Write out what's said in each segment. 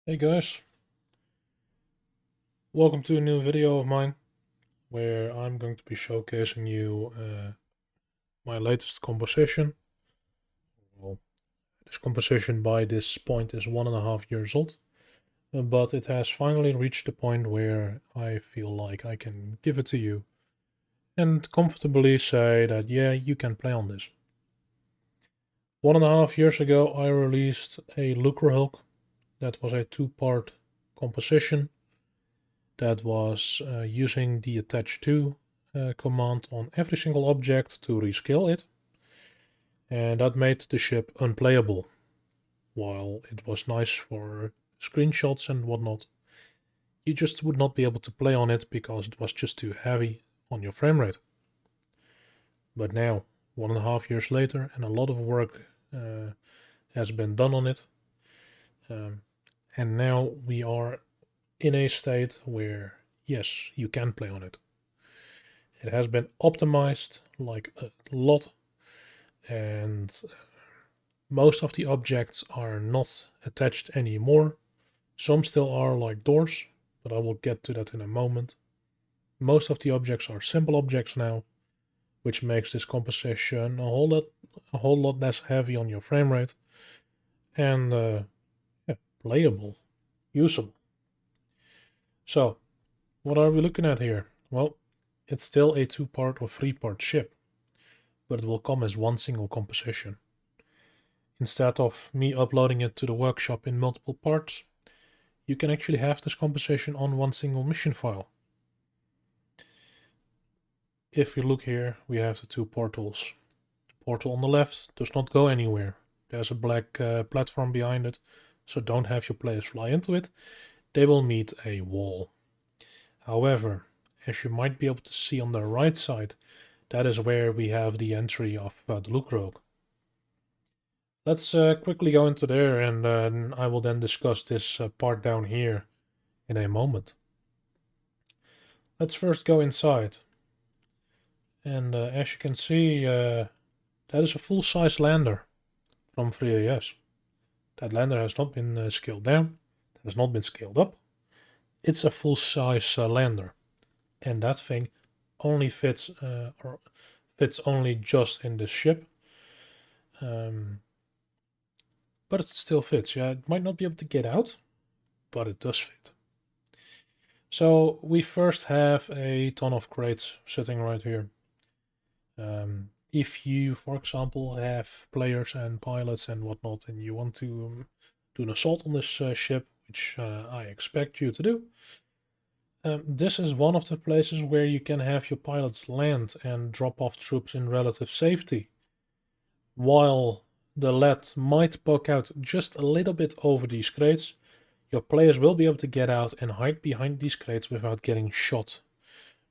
Hey guys, welcome to a new video of mine where I'm going to be showcasing you my latest composition. Well, this composition by this point is 1.5 years old, but it has finally reached the point where I feel like I can give it to you and comfortably say that yeah, you can play on this. 1.5 years ago I released a Lucrehulk that was a two-part composition that was using the attach to command on every single object to rescale it, and that made the ship unplayable. While it was nice for screenshots and whatnot, you just would not be able to play on it because it was just too heavy on your frame rate. But now, 1.5 years later, and a lot of work has been done on it, and now we are in a state where yes, you can play on it. It has been optimized like a lot, and most of the objects are not attached anymore. Some still are, like doors, but I will get to that in a moment. Most of the objects are simple objects now, which makes this composition a whole lot less heavy on your frame rate and yeah, playable, usable. So, what are we looking at here? Well, it's still a two-part or three-part ship, but it will come as one single composition. Instead of me uploading it to the workshop in multiple parts, you can actually have this composition on one single mission file. If we look here, we have the two portals. The portal on the left does not go anywhere. There's a black platform behind it, so don't have your players fly into it. They will meet a wall. However, as you might be able to see on the right side, that is where we have the entry of the Lucrehulk. Let's quickly go into there, and I will then discuss this part down here in a moment. Let's first go inside. And as you can see, that is a full-size lander from 3AS. That lander has not been scaled down, it has not been scaled up. It's a full-size lander, and that thing only fits or fits only just in this ship. But it still fits. Yeah, it might not be able to get out, but it does fit. So we first have a ton of crates sitting right here. If you, for example, have players and pilots and whatnot, and you want to do an assault on this ship, which I expect you to do, this is one of the places where you can have your pilots land and drop off troops in relative safety. While the lead might poke out just a little bit over these crates, your players will be able to get out and hide behind these crates without getting shot.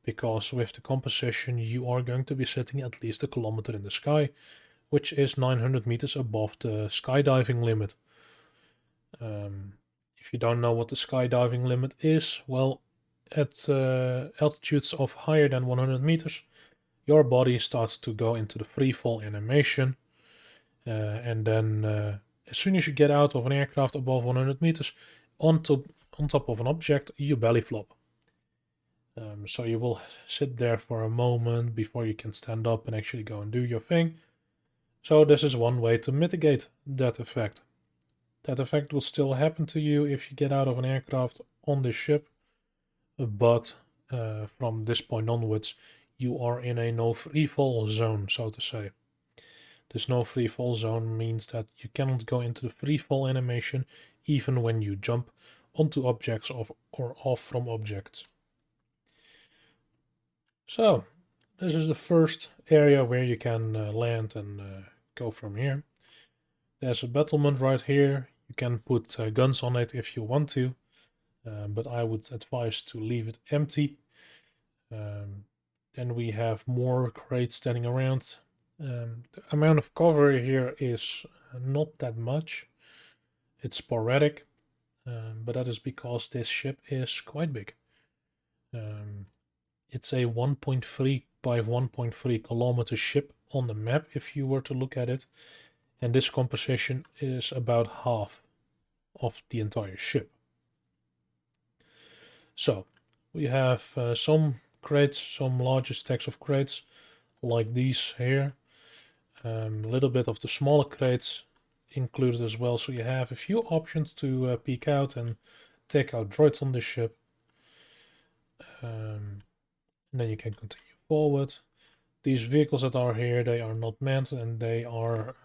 Because with the composition you are going to be sitting at least 1 kilometer in the sky, which is 900 meters above the skydiving limit. If you don't know what the skydiving limit is, well, at altitudes of higher than 100 meters, your body starts to go into the free fall animation. And then as soon as you get out of an aircraft above 100 meters, on top of an object, you belly flop. So you will sit there for a moment before you can stand up and actually go and do your thing. So this is one way to mitigate that effect. That effect will still happen to you if you get out of an aircraft on this ship, but from this point onwards, you are in a no free fall zone, so to say. This no free fall zone means that you cannot go into the free fall animation even when you jump onto objects or off from objects. So, this is the first area where you can land and go from here. There's a battlement right here. You can put guns on it if you want to, but I would advise to leave it empty. Then we have more crates standing around. The amount of cover here is not that much. It's sporadic, but that is because this ship is quite big. It's a 1.3 by 1.3 kilometer ship on the map if you were to look at it, and this composition is about half of the entire ship. So we have some crates, some larger stacks of crates like these here. A little bit of the smaller crates included as well, so you have a few options to peek out and take out droids on this ship. And then you can continue forward. These vehicles that are here, they are not manned, and they are...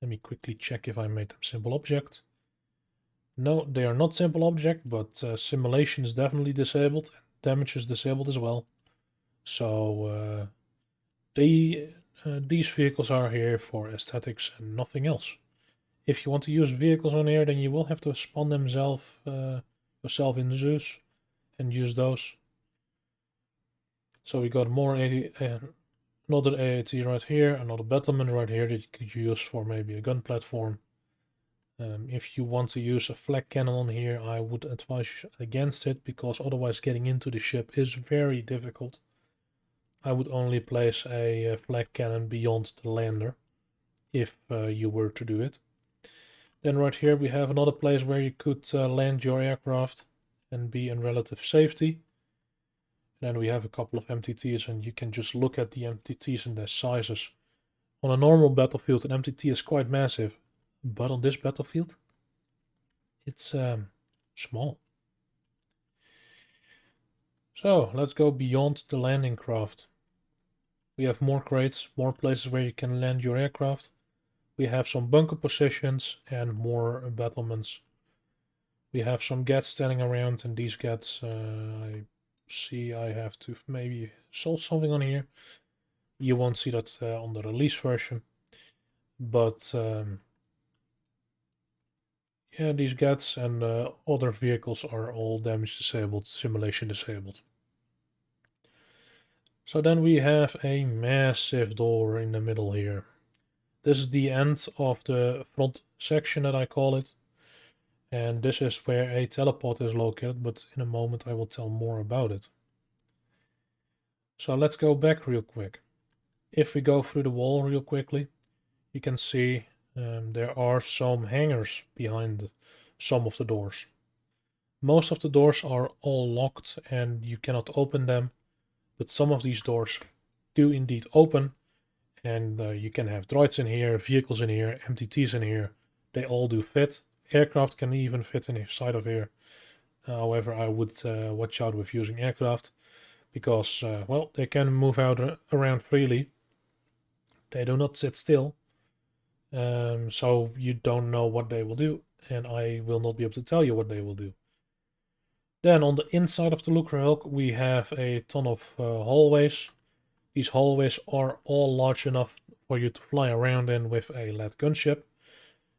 let me quickly check if I made them simple object. No, they are not simple object, but simulation is definitely disabled. Damage is disabled as well. So these vehicles are here for aesthetics and nothing else. If you want to use vehicles on here, then you will have to spawn them yourself in Zeus and use those. So we got more another AAT right here, another battlement right here that you could use for maybe a gun platform. If you want to use a flak cannon on here, I would advise against it, because otherwise getting into the ship is very difficult. I would only place a flak cannon beyond the lander, if you were to do it. Then right here we have another place where you could land your aircraft and be in relative safety. And then we have a couple of MTTs, and you can just look at the MTTs and their sizes. On a normal battlefield, an MTT is quite massive, but on this battlefield, it's small. So let's go beyond the landing craft. We have more crates, more places where you can land your aircraft. We have some bunker positions and more battlements. We have some gats standing around, and these gats, I see I have to maybe solve something on here. You won't see that on the release version, but yeah, these gats and other vehicles are all damage disabled, simulation disabled. So then we have a massive door in the middle here. This is the end of the front section that I call it. And this is where a teleport is located, but in a moment I will tell more about it. So let's go back real quick. If we go through the wall real quickly, you can see there are some hangers behind some of the doors. Most of the doors are all locked and you cannot open them, but some of these doors do indeed open, and you can have droids in here, vehicles in here, MTTs in here. They all do fit. Aircraft can even fit inside of here. However, I would watch out with using aircraft, because, well, they can move around freely. They do not sit still. So you don't know what they will do, and I will not be able to tell you what they will do. Then on the inside of the Lucrehulk, we have a ton of hallways. These hallways are all large enough for you to fly around in with a lead gunship.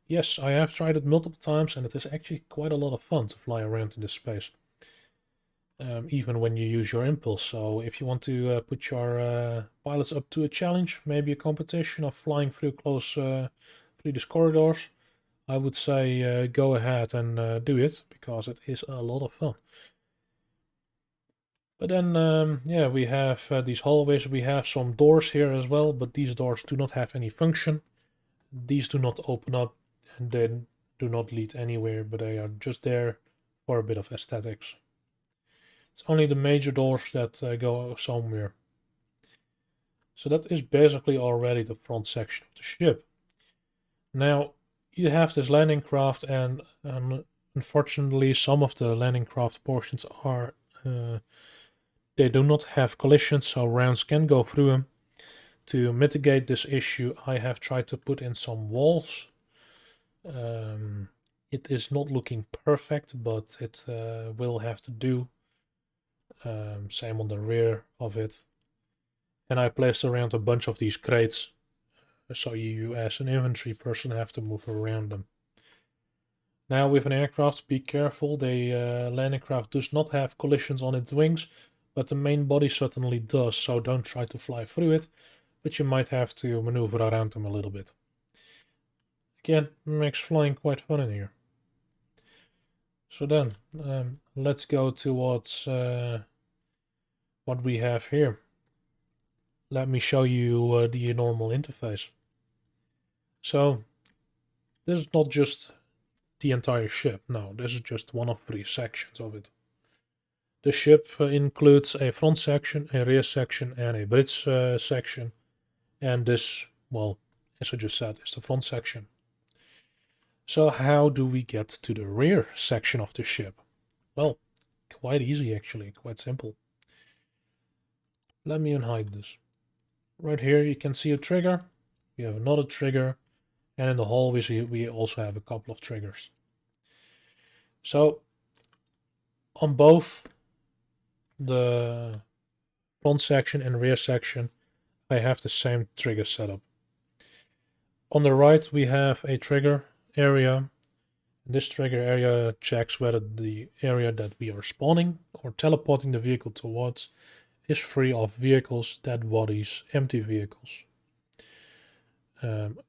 Yes, I have tried it multiple times, and it is actually quite a lot of fun to fly around in this space. Even when you use your impulse. So if you want to put your pilots up to a challenge, maybe a competition of flying through through these corridors, I would say go ahead and do it, because it is a lot of fun. But then, yeah, we have these hallways. We have some doors here as well, but these doors do not have any function. These do not open up, and they do not lead anywhere, but they are just there for a bit of aesthetics. It's only the major doors that go somewhere. So that is basically already the front section of the ship. Now, you have this landing craft, and unfortunately some of the landing craft portions are they do not have collisions, so rounds can go through them. To mitigate this issue, I have tried to put in some walls. It is not looking perfect, but it will have to do. Same on the rear of it. And I placed around a bunch of these crates, so you as an infantry person have to move around them. Now with an aircraft, be careful. The landing craft does not have collisions on its wings, but the main body certainly does, so don't try to fly through it, but you might have to maneuver around them a little bit. Again, makes flying quite fun in here. So then, let's go towards what we have here. Let me show you the normal interface. So, this is not just the entire ship. No, this is just one of 3 sections of it. The ship includes a front section, a rear section, and a bridge section. And this, well, as I just said, is the front section. So how do we get to the rear section of the ship? Well, quite easy actually, quite simple. Let me unhide this. Right here you can see a trigger. We have another trigger. And in the hull we also have a couple of triggers. So on both the front section and rear section, I have the same trigger setup. On the right we have a trigger area. This trigger area checks whether the area that we are spawning or teleporting the vehicle towards is free of vehicles, dead bodies, empty vehicles.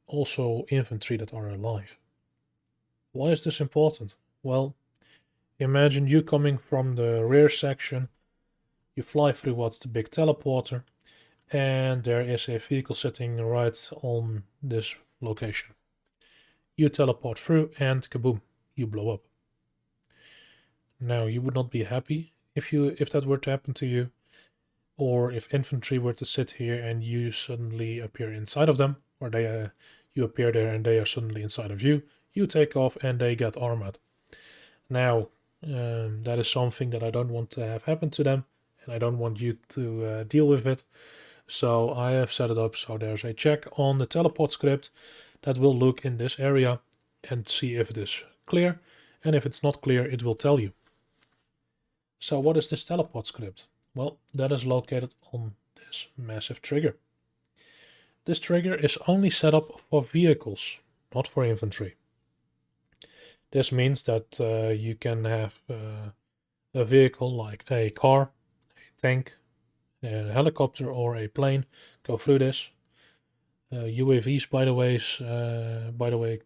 Also infantry that are alive. Why is this important? Well, imagine you coming from the rear section, you fly through what's the big teleporter, and there is a vehicle sitting right on this location. You teleport through and kaboom, you blow up. Now you would not be happy if that were to happen to you, or if infantry were to sit here and you suddenly appear inside of them, or you appear there and they are suddenly inside of you. You take off and they get armored. Now that is something that I don't want to have happen to them, and I don't want you to deal with it. So I have set it up so there's a check on the teleport script that will look in this area and see if it is clear, and if it's not clear it will tell you. So what is this teleport script? Well, that is located on this massive trigger. This trigger is only set up for vehicles, not for infantry. This means that you can have a vehicle like a car, a tank, a helicopter or a plane go through this. UAVs, by the way,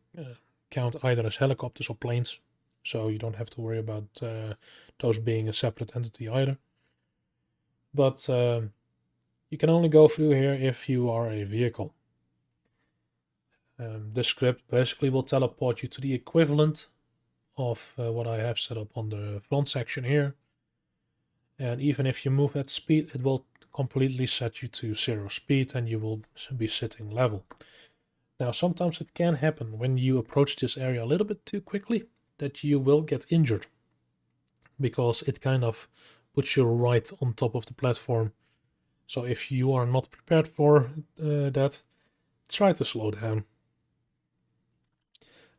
count either as helicopters or planes, so you don't have to worry about those being a separate entity either. But you can only go through here if you are a vehicle. This script basically will teleport you to the equivalent of what I have set up on the front section here. And even if you move at speed, it will completely set you to 0 speed and you will be sitting level. Now sometimes it can happen when you approach this area a little bit too quickly that you will get injured, because it kind of puts you right on top of the platform. So if you are not prepared for that, try to slow down.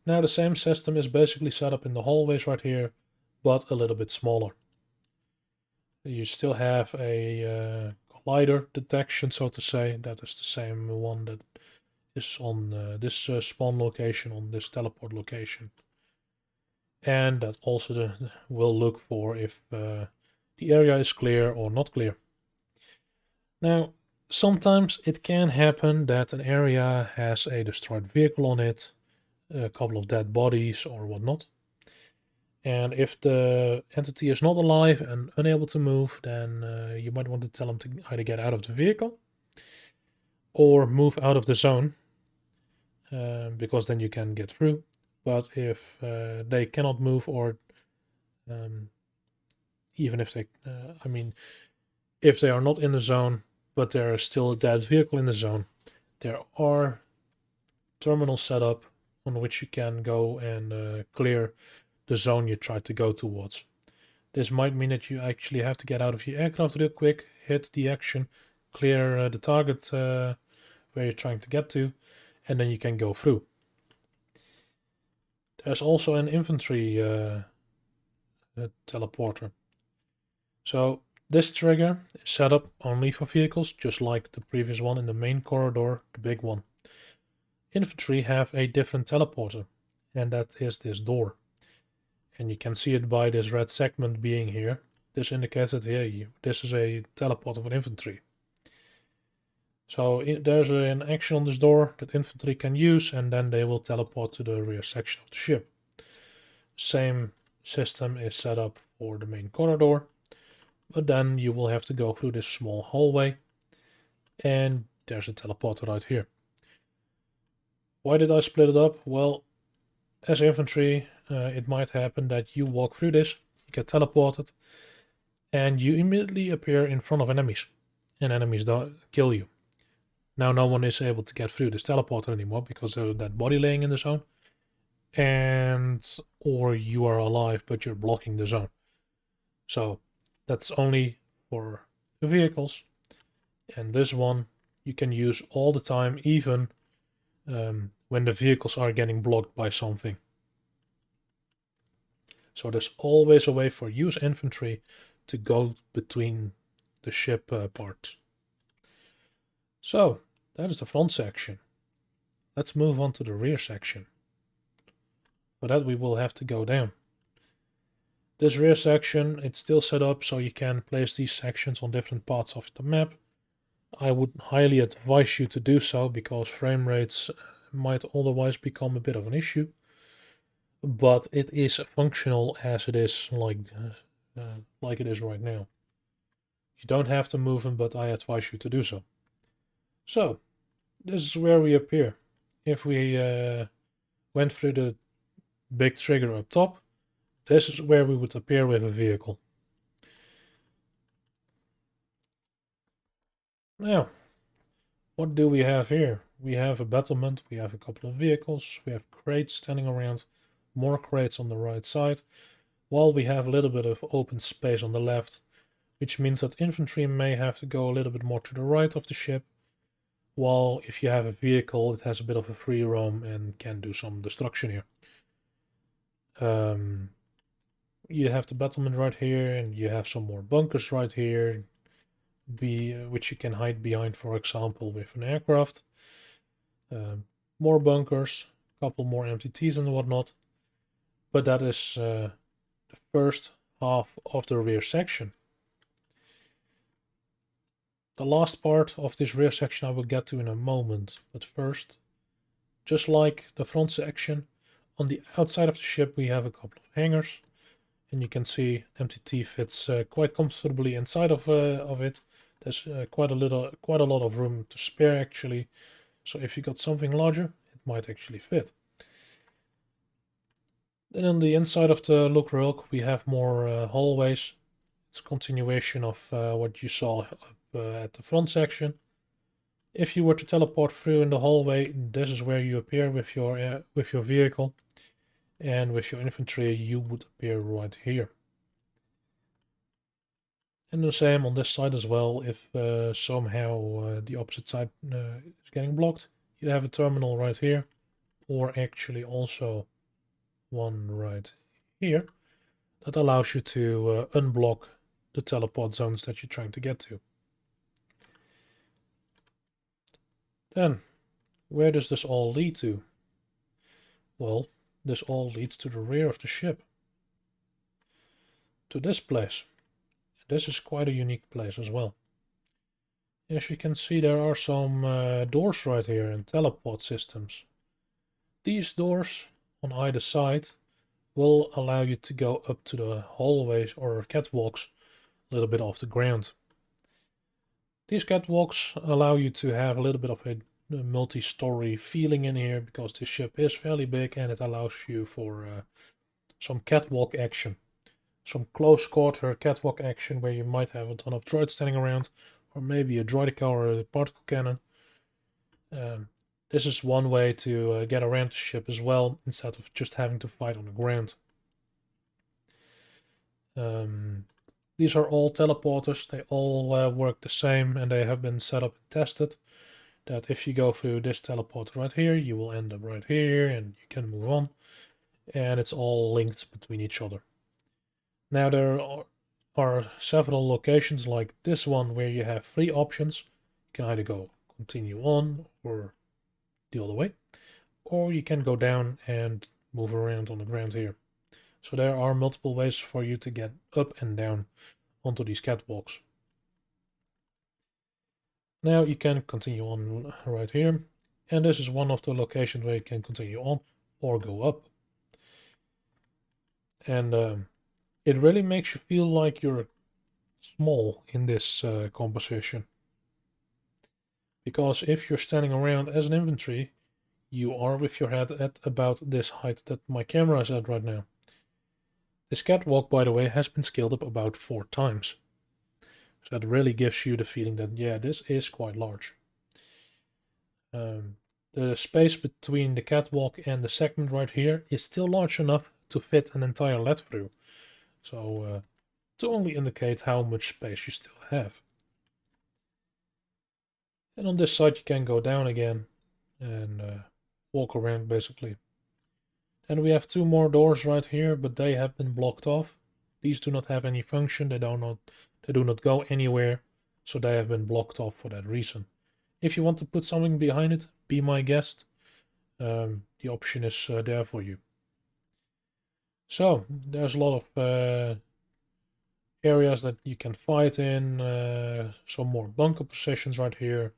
Now the same system is basically set up in the hallways right here, but a little bit smaller. You still have a collider detection, so to say. That is the same one that is on this spawn location, on this teleport location. And that also will look for if the area is clear or not clear. Now, sometimes it can happen that an area has a destroyed vehicle on it, a couple of dead bodies or whatnot. And if the entity is not alive and unable to move, then you might want to tell them to either get out of the vehicle or move out of the zone, because then you can get through. But if they cannot move, or even if they, if they are not in the zone, but there is still a dead vehicle in the zone, there are terminals set up on which you can go and clear the zone you try to go towards. This might mean that you actually have to get out of your aircraft real quick, hit the action, clear the target where you're trying to get to, and then you can go through. There's also an infantry teleporter. So this trigger is set up only for vehicles, just like the previous one in the main corridor, the big one. Infantry have a different teleporter, and that is this door. And you can see it by this red segment being here. This indicates that here, this is a teleporter for infantry. So there's an action on this door that infantry can use, and then they will teleport to the rear section of the ship. Same system is set up for the main corridor, but then you will have to go through this small hallway, and there's a teleporter right here. Why did I split it up? Well, as infantry, it might happen that you walk through this, you get teleported, and you immediately appear in front of enemies, and enemies don't kill you. Now no one is able to get through this teleporter anymore because there's a dead body laying in the zone, and or you are alive but you're blocking the zone. So that's only for the vehicles, and this one you can use all the time, even when the vehicles are getting blocked by something. So there's always a way for use infantry to go between the ship parts. So that is the front section. Let's move on to the rear section. For that we will have to go down. This rear section, it's still set up so you can place these sections on different parts of the map. I would highly advise you to do so because frame rates might otherwise become a bit of an issue. But it is functional as it is like it is right now. You don't have to move them, but I advise you to do so. So, this is where we appear. If we went through the big trigger up top, this is where we would appear with a vehicle. Now, what do we have here? We have a battlement, we have a couple of vehicles, we have crates standing around, more crates on the right side, while we have a little bit of open space on the left, which means that infantry may have to go a little bit more to the right of the ship, while if you have a vehicle, it has a bit of a free roam and can do some destruction here. You have the battlement right here, and you have some more bunkers right here, which you can hide behind, for example, with an aircraft. More bunkers, a couple more MTTs and whatnot. But that is the first half of the rear section. The last part of this rear section I will get to in a moment, but first, just like the front section, on the outside of the ship we have a couple of hangars, and you can see MTT fits quite comfortably inside of it. There's quite a lot of room to spare actually, so if you got something larger, it might actually fit. Then on the inside of the Lucrehulk we have more hallways. It's a continuation of what you saw up at the front section. If you were to teleport through in the hallway, this is where you appear with your vehicle, and with your infantry you would appear right here. And the same on this side as well. If somehow the opposite side is getting blocked, you have a terminal right here, or actually also one right here, that allows you to unblock the teleport zones that you're trying to get to. Then, where does this all lead to? Well, this all leads to the rear of the ship. To this place. This is quite a unique place as well. As you can see, there are some doors right here and teleport systems. These doors on either side will allow you to go up to the hallways or catwalks a little bit off the ground. These catwalks allow you to have a little bit of a multi-story feeling in here because this ship is fairly big, and it allows you for some catwalk action. Some close quarter catwalk action where you might have a ton of droids standing around, or maybe a droidica or a particle cannon. This is one way to get around the ship as well, instead of just having to fight on the ground. These are all teleporters. They all work the same, and they have been set up and tested. That if you go through this teleporter right here, you will end up right here, and you can move on. And it's all linked between each other. Now there are several locations like this one where you have three options. You can either go continue on or the other way, or you can go down and move around on the ground here. So there are multiple ways for you to get up and down onto these catwalks. Now you can continue on right here, and this is one of the locations where you can continue on or go up. And it really makes you feel like you're small in this composition. Because if you're standing around as an infantry, you are with your head at about this height that my camera is at right now. This catwalk, by the way, has been scaled up about 4 times. So that really gives you the feeling that, yeah, this is quite large. The space between the catwalk and the segment right here is still large enough to fit an entire LED through. So to only indicate how much space you still have. And on this side you can go down again and walk around basically. And we have 2 more doors right here, but they have been blocked off. These do not have any function, they do not go anywhere, so they have been blocked off for that reason. If you want to put something behind it, be my guest. The option is there for you. So there's a lot of areas that you can fight in, some more bunker positions right here,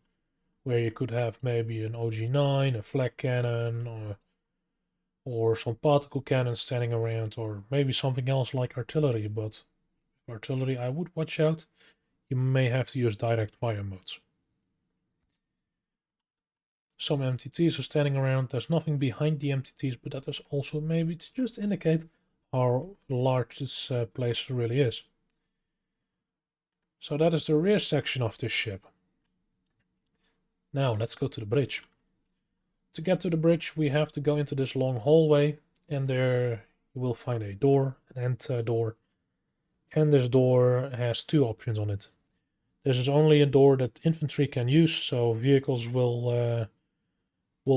where you could have maybe an OG9, a flak cannon, or some particle cannons standing around, or maybe something else like artillery, but artillery I would watch out. You may have to use direct fire modes. Some MTTs are standing around. There's nothing behind the MTTs, but that is also maybe to just indicate how large this place really is. So that is the rear section of this ship. Now let's go to the bridge. To get to the bridge, we have to go into this long hallway, and there you will find a door, an end door. And this door has 2 options on it. This is only a door that infantry can use, so vehicles will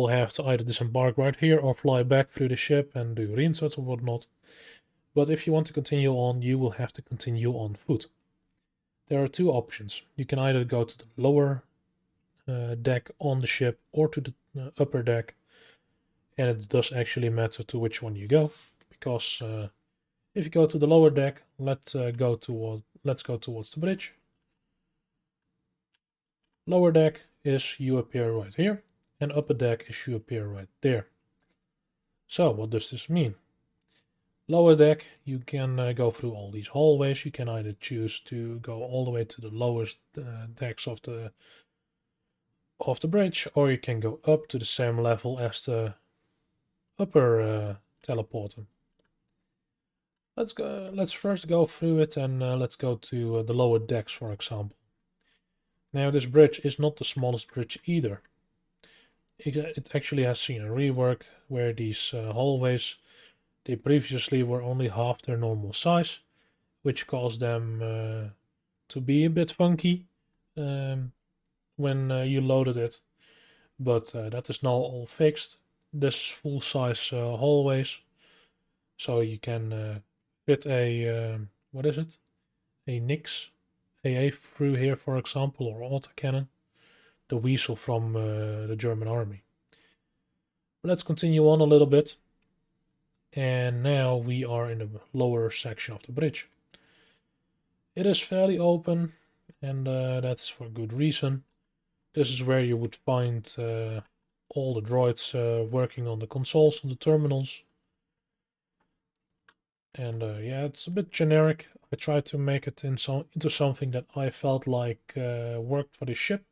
have to either disembark right here or fly back through the ship and do reinserts or whatnot. But if you want to continue on, you will have to continue on foot. There are 2 options. You can either go to the lower deck on the ship or to the upper deck, and it does actually matter to which one you go, because if you go to the lower deck, let's go towards the bridge. Lower deck is you appear right here, and upper deck is you appear right there. So what does this mean? Lower deck, you can go through all these hallways. You can either choose to go all the way to the lowest decks of the bridge, or you can go up to the same level as the upper teleporter. Let's first go through it, and let's go to the lower decks, for example. Now this bridge is not the smallest bridge either. It actually has seen a rework where these hallways, they previously were only half their normal size, which caused them to be a bit funky when you loaded it. But that is now all fixed. This is full size hallways, so you can fit a what is it? A Nix AA through here, for example, or autocannon, the Weasel from the German army. Let's continue on a little bit. And now we are in the lower section of the bridge. It is fairly open, and that's for good reason. This is where you would find all the droids working on the consoles, on the terminals. And yeah, it's a bit generic. I tried to make it into something that I felt like worked for the ship.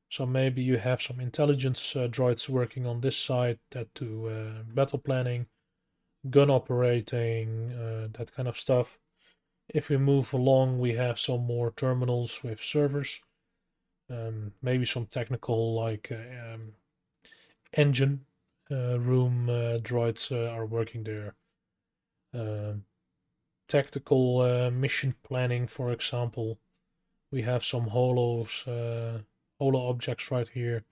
So maybe you have some intelligence droids working on this side that do battle planning, gun operating, that kind of stuff. If we move along, we have some more terminals with servers. Maybe some technical, like engine room droids are working there. Tactical mission planning, for example. We have some holo objects right here,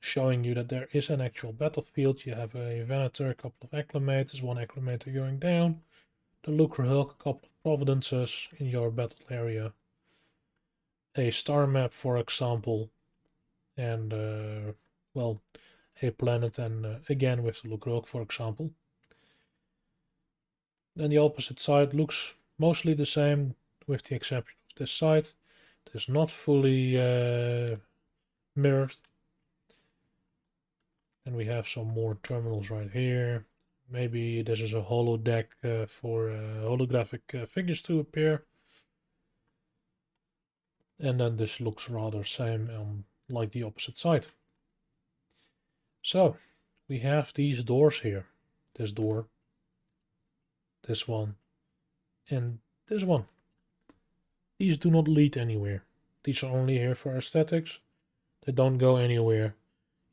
showing you that there is an actual battlefield. You have a Venator, a couple of acclimators, 1 acclimator going down, the Lucrehulk, a couple of providences in your battle area, a star map, for example, and well, a planet, and again with the Lucrehulk, for example. Then the opposite side looks mostly the same, with the exception of this side. It is not fully mirrored. And we have some more terminals right here. Maybe this is a holo deck for holographic figures to appear. And then this looks rather same like the opposite side. So we have these doors here. This door. this one, and this one. These do not lead anywhere. These are only here for aesthetics. They don't go anywhere.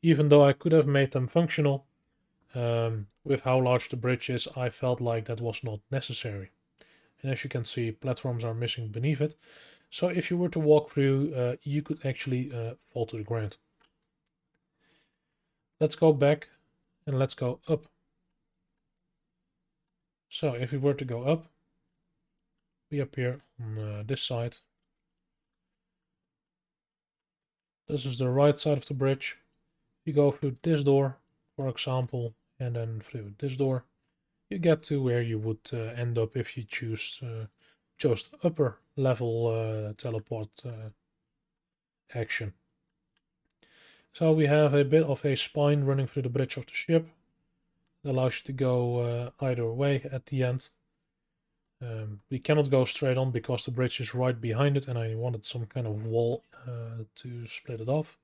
Even though I could have made them functional, with how large the bridge is, I felt like that was not necessary. And as you can see, platforms are missing beneath it. So if you were to walk through, you could actually fall to the ground. Let's go back and let's go up. So if we were to go up, we appear on this side. This is the right side of the bridge. You go through this door, for example, and then through this door, you get to where you would end up if you chose the upper level teleport action. So we have a bit of a spine running through the bridge of the ship. It allows you to go either way at the end. We cannot go straight on because the bridge is right behind it and I wanted some kind of wall to split it off.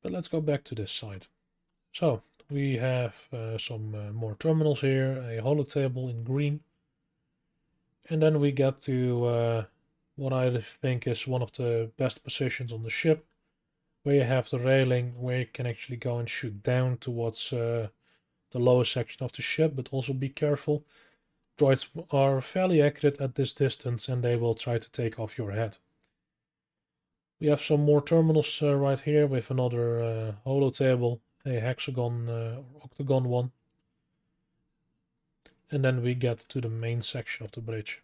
But let's go back to this side. So we have some more terminals here, a holo table in green. And then we get to what I think is one of the best positions on the ship, where you have the railing where you can actually go and shoot down towards the lower section of the ship, but also be careful. Droids are fairly accurate at this distance and they will try to take off your head. We have some more terminals right here with another holo table, a hexagon or octagon one. And then we get to the main section of the bridge,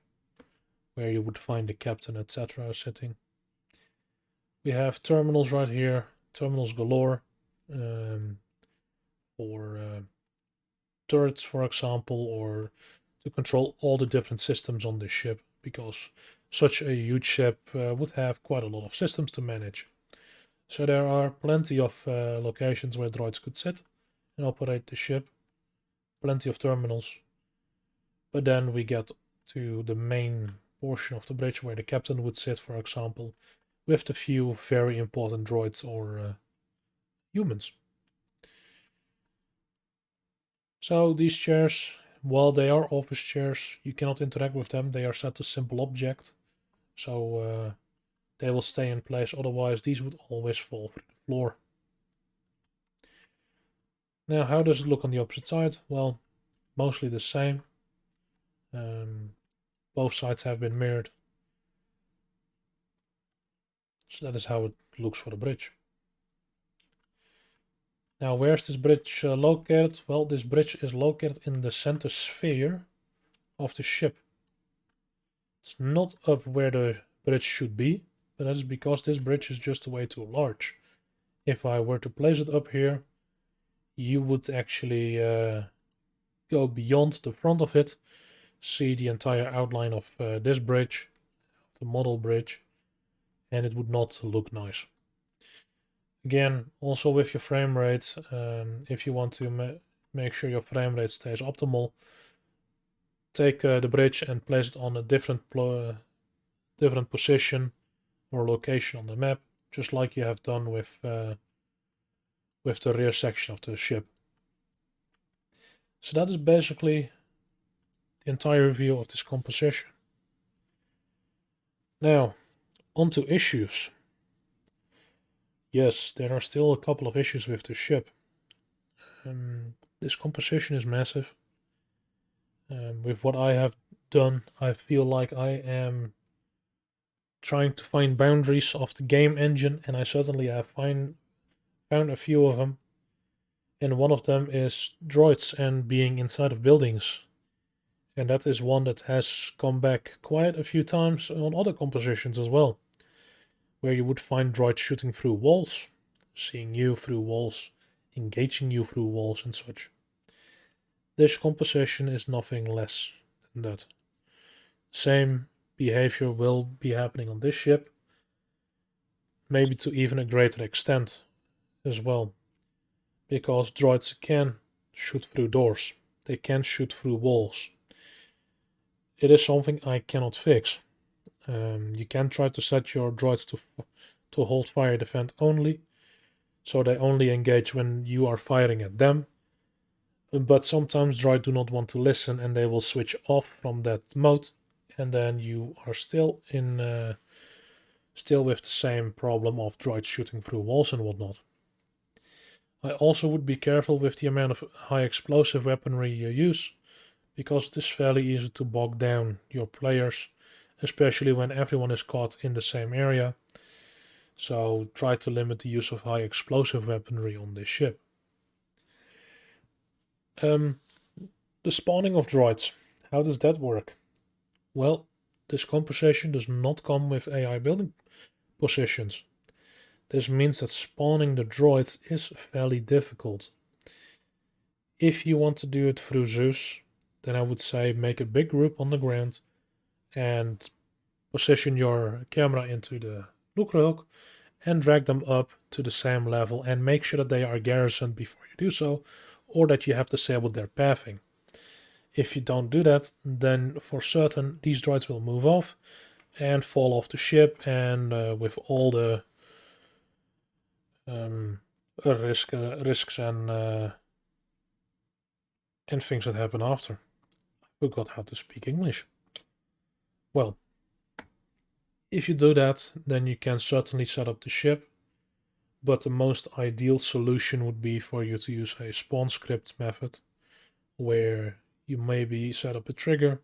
where you would find the captain, etc. sitting. We have terminals right here, terminals galore, for turrets, for example, or to control all the different systems on this ship, because such a huge ship would have quite a lot of systems to manage. So there are plenty of locations where droids could sit and operate the ship, plenty of terminals. But then we get to the main portion of the bridge where the captain would sit, for example, with the few very important droids or humans. So these chairs, while they are office chairs, you cannot interact with them. They are set to simple object, so they will stay in place. Otherwise, these would always fall through the floor. Now, how does it look on the opposite side? Well, mostly the same. Both sides have been mirrored. So that is how it looks for the bridge. Now, where's this bridge located? Well, this bridge is located in the center sphere of the ship. It's not up where the bridge should be, but that is because this bridge is just way too large. If I were to place it up here, you would actually go beyond the front of it, see the entire outline of this bridge, the model bridge, and it would not look nice. Again, also with your frame rate, if you want to make sure your frame rate stays optimal, take the bridge and place it on a different position or location on the map, just like you have done with the rear section of the ship. So that is basically the entire view of this composition. Now, onto issues. Yes, there are still a couple of issues with the ship. This composition is massive. With what I have done, I feel like I am trying to find boundaries of the game engine, and I certainly have found a few of them. And one of them is droids and being inside of buildings. And that is one that has come back quite a few times on other compositions as well, where you would find droids shooting through walls, seeing you through walls, engaging you through walls and such. This composition is nothing less than that. Same behavior will be happening on this ship, maybe to even a greater extent as well, because droids can shoot through doors, they can shoot through walls. It is something I cannot fix. You can try to set your droids to hold fire defend only, so they only engage when you are firing at them. But sometimes droid do not want to listen and they will switch off from that mode, and then you are still with the same problem of droids shooting through walls and whatnot. I also would be careful with the amount of high explosive weaponry you use, because it is fairly easy to bog down your players, especially when everyone is caught in the same area. So try to limit the use of high explosive weaponry on this ship. The spawning of droids. How does that work? Well, this compensation does not come with AI building positions. This means that spawning the droids is fairly difficult. If you want to do it through Zeus, then I would say make a big group on the ground and position your camera into the Lucrehulk and drag them up to the same level and make sure that they are garrisoned before you do so, or that you have disabled their pathing. If you don't do that, then for certain these droids will move off and fall off the ship, and with all the risks and things that happen after. I forgot how to speak English. Well, if you do that, then you can certainly set up the ship, but the most ideal solution would be for you to use a spawn script method, where you maybe set up a trigger,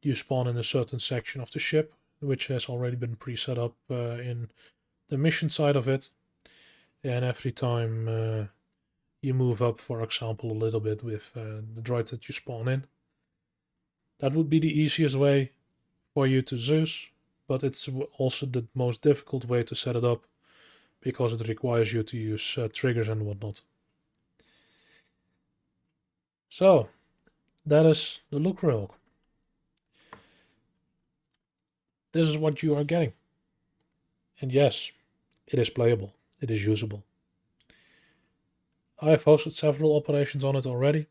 you spawn in a certain section of the ship, which has already been pre-set up in the mission side of it, and every time you move up, for example, a little bit with the droids that you spawn in. That would be the easiest way for you to Zeus, but it's also the most difficult way to set it up, because it requires you to use triggers and whatnot. So, that is the Lucrehulk. This is what you are getting. And yes, it is playable. It is usable. I have hosted several operations on it already,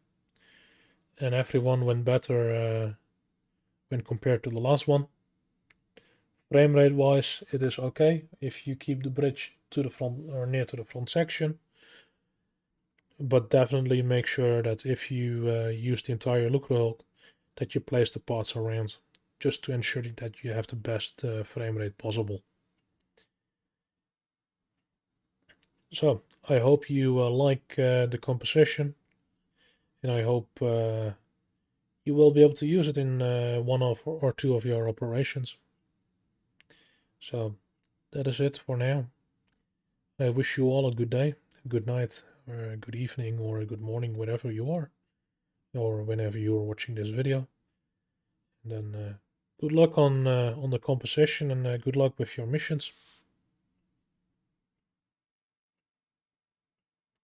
and every one went better when compared to the last one. Frame rate wise, it is okay if you keep the bridge to the front or near to the front section, but definitely make sure that if you use the entire Lucrehulk, that you place the parts around, just to ensure that you have the best frame rate possible. So I hope you like the composition, and I hope you will be able to use it in one of or two of your operations. So that is it for now. I wish you all a good day, a good night, or a good evening, or a good morning, wherever you are, or whenever you are watching this video. And then good luck on the composition, and good luck with your missions.